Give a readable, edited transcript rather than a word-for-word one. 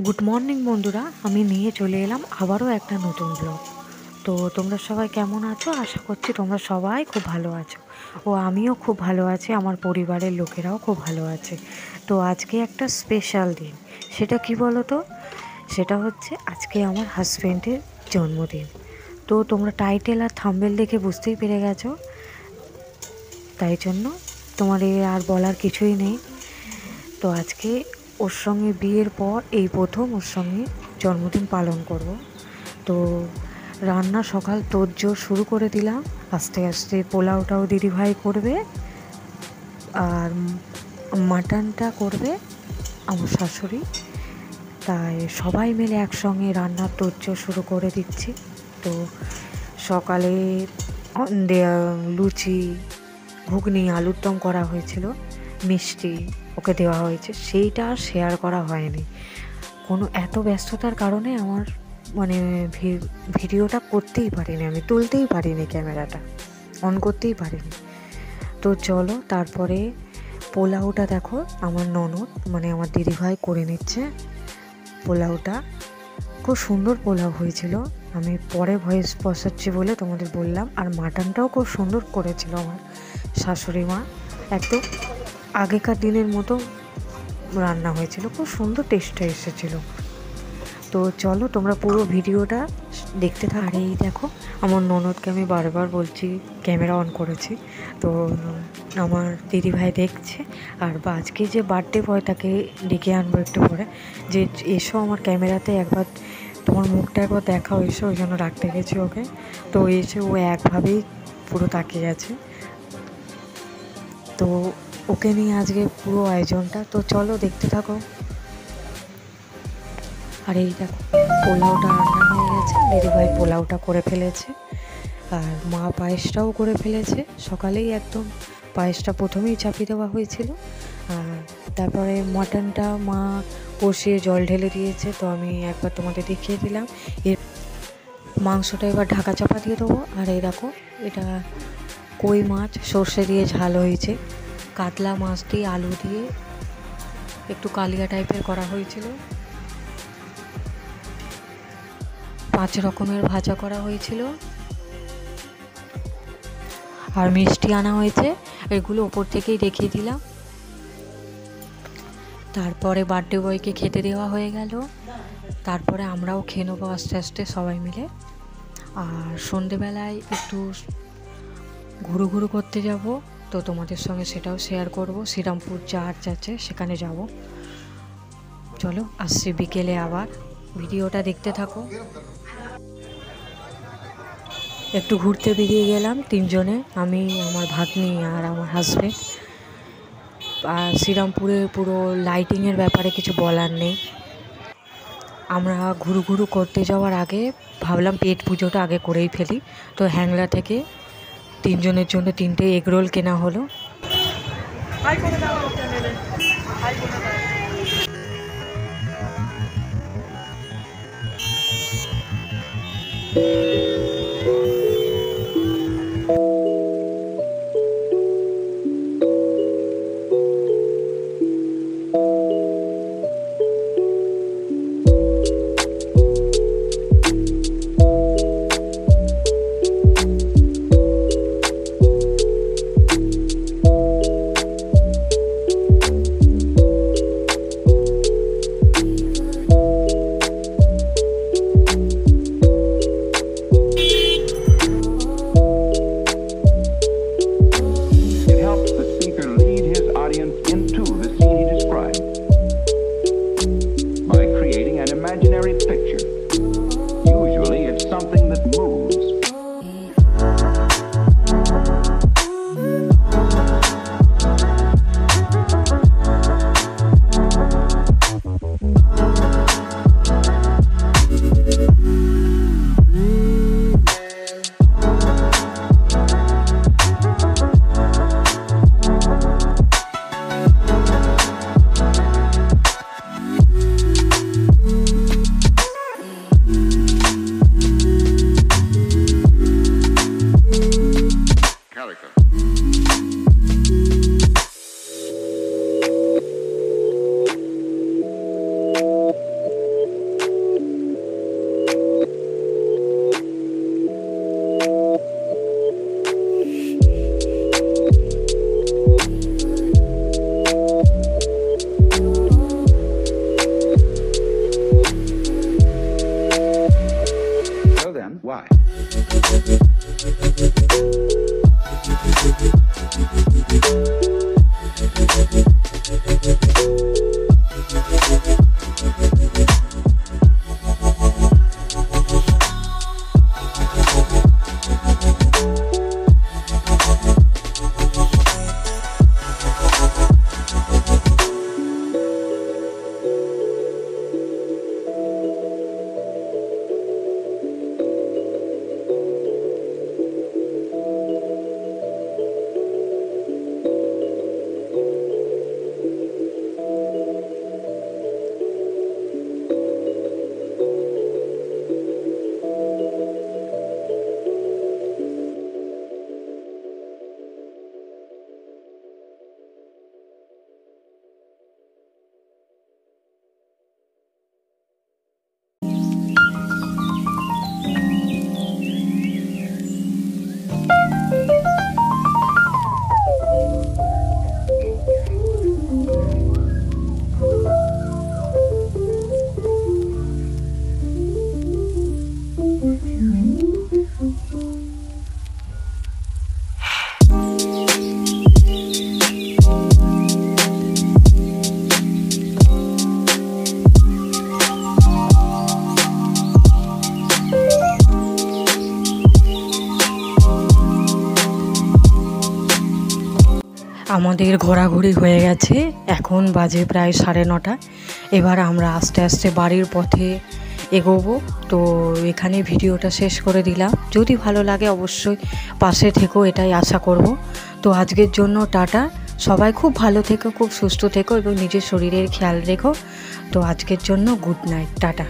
Good morning বন্ধুরা, আমি নিয়ে চলে এলাম আবারও একটা নতুন ব্লগ। তো তোমরা সবাই কেমন আছো? আশা করছি তোমরা সবাই খুব ভালো আছো ও আমিও খুব ভালো আছি, আমার পরিবারের লোকেরাও খুব ভালো আছে। তো আজকে একটা স্পেশাল দিন, সেটা কি বলো তো? সেটা হচ্ছে আজকে আমার হাজব্যান্ডের জন্মদিন। তো তোমরা টাইটেল আর থাম্বনেল দেখে বুঝতেই পেরে গেছো, তাই জন্য তোমাদের আর বলার কিছুই নেই। তো আজকে ওর সঙ্গে বিয়ের পর এই প্রথম ওর সঙ্গে জন্মদিন পালন করব। তো রান্না সকাল তোড়জোড় শুরু করে দিলাম, আস্তে আস্তে পোলাওটাও দিদিভাই করবে আর মাটনটা করবে আমার শাশুড়ি। তাই সবাই মিলে একসঙ্গে রান্নার তোড়জোড় শুরু করে দিচ্ছি। তো সকালে লুচি, ঘুগনি, আলুর দম করা হয়েছিল, মিষ্টি ওকে দেওয়া হয়েছে, সেইটা আর শেয়ার করা হয়নি। কোনো এত ব্যস্ততার কারণে আমার ভিডিওটা করতেই পারিনি, আমি তুলতেই পারিনি, ক্যামেরাটা অন করতেই পারিনি। তো চলো, তারপরে পোলাওটা দেখো আমার ননদ আমার দিদিভাই করে নিচ্ছে। পোলাওটা খুব সুন্দর পোলাও হয়েছিল, আমি পরে ভয়েস বসাচ্ছি বলে তোমাদের বললাম। আর মাটনটাও খুব সুন্দর করেছিল আমার শাশুড়ি মা, একদম আগেকার দিনের মতো রান্না হয়েছিল, খুব সুন্দর টেস্টটা এসেছিলো। তো চলো তোমরা পুরো ভিডিওটা দেখতে থাকো। আর এই দেখো আমার ননদকে আমি বারবার বলছি ক্যামেরা অন করেছি, তো আমার দিদিভাই দেখছে। আর আজকে যে বার্থডে বয় তাকে ডেকে আনবো একটু পরে, যে এসো আমার ক্যামেরাতে একবার তোমার মুখটা একবার দেখাও, এসো, ওই জন্য রাখতে গেছি ওকে। তো এসে ও একভাবেই পুরো তাকিয়ে আছে। তো ওকে নিয়ে আজকে পুরো আয়োজনটা, তো চলো দেখতে থাকো। আর এই দেখো পোলাওটা রান্না হয়ে গেছে, দিদিভাই পোলাওটা করে ফেলেছে আর মা পায়েসটাও করে ফেলেছে। সকালেই একদম পায়েসটা প্রথমেই চাপিয়ে দেওয়া হয়েছিল, আর তারপরে মটনটা মা কষিয়ে জল ঢেলে দিয়েছে। তো আমি একবার তোমাদের দেখিয়ে দিলাম। এর মাংসটা এবার ঢাকা চাপা দিয়ে দেবো। আর এই দেখো এটা কই মাছ সর্ষে দিয়ে ঝাল হয়েছে, কাতলা মাছ দিয়ে আলু দিয়ে একটু কালিয়া টাইপের করা হয়েছিল, 5 রকমের ভাজা করা হয়েছিল, আর মিষ্টি আনা হয়েছে। এগুলো ওপর থেকেই দেখিয়ে দিলাম। তারপরে বার্থডে বয়কে খেতে দেওয়া হয়ে গেল, তারপরে আমরাও খেয়ে নেবো আস্তে আস্তে সবাই মিলে। আর সন্ধেবেলায় একটু ঘুরু করতে যাব, তো তোমাদের সঙ্গে সেটাও শেয়ার করব। শ্রীরামপুর চার্চ আছে, সেখানে যাব। চলো আসছি বিকেলে, আবার ভিডিওটা দেখতে থাকো। একটু ঘুরতে বেরিয়ে গেলাম তিনজনে, আমি, আমার ভাগ্নি আর আমার হাজব্যান্ড। আর শ্রীরামপুরে পুরো লাইটিংয়ের ব্যাপারে কিছু বলার নেই। আমরা ঘুরু করতে যাওয়ার আগে ভাবলাম পেট পুজোটা আগে করেই ফেলি। তো হ্যাংলা থেকে তিনজনের জন্য 3টে এগরোল কেনা হলো। আমাদের ঘোরাঘুরি হয়ে গেছে, এখন বাজে প্রায় 9:30। এবার আমরা আস্তে আস্তে বাড়ির পথে এগোবো। তো এখানে ভিডিওটা শেষ করে দিলাম। যদি ভালো লাগে অবশ্যই পাশে থেকো, এটাই আশা করব। তো আজকের জন্য টাটা। সবাই খুব ভালো থেকো, খুব সুস্থ থেকো এবং নিজের শরীরের খেয়াল রেখো। তো আজকের জন্য গুড নাইট, টাটা।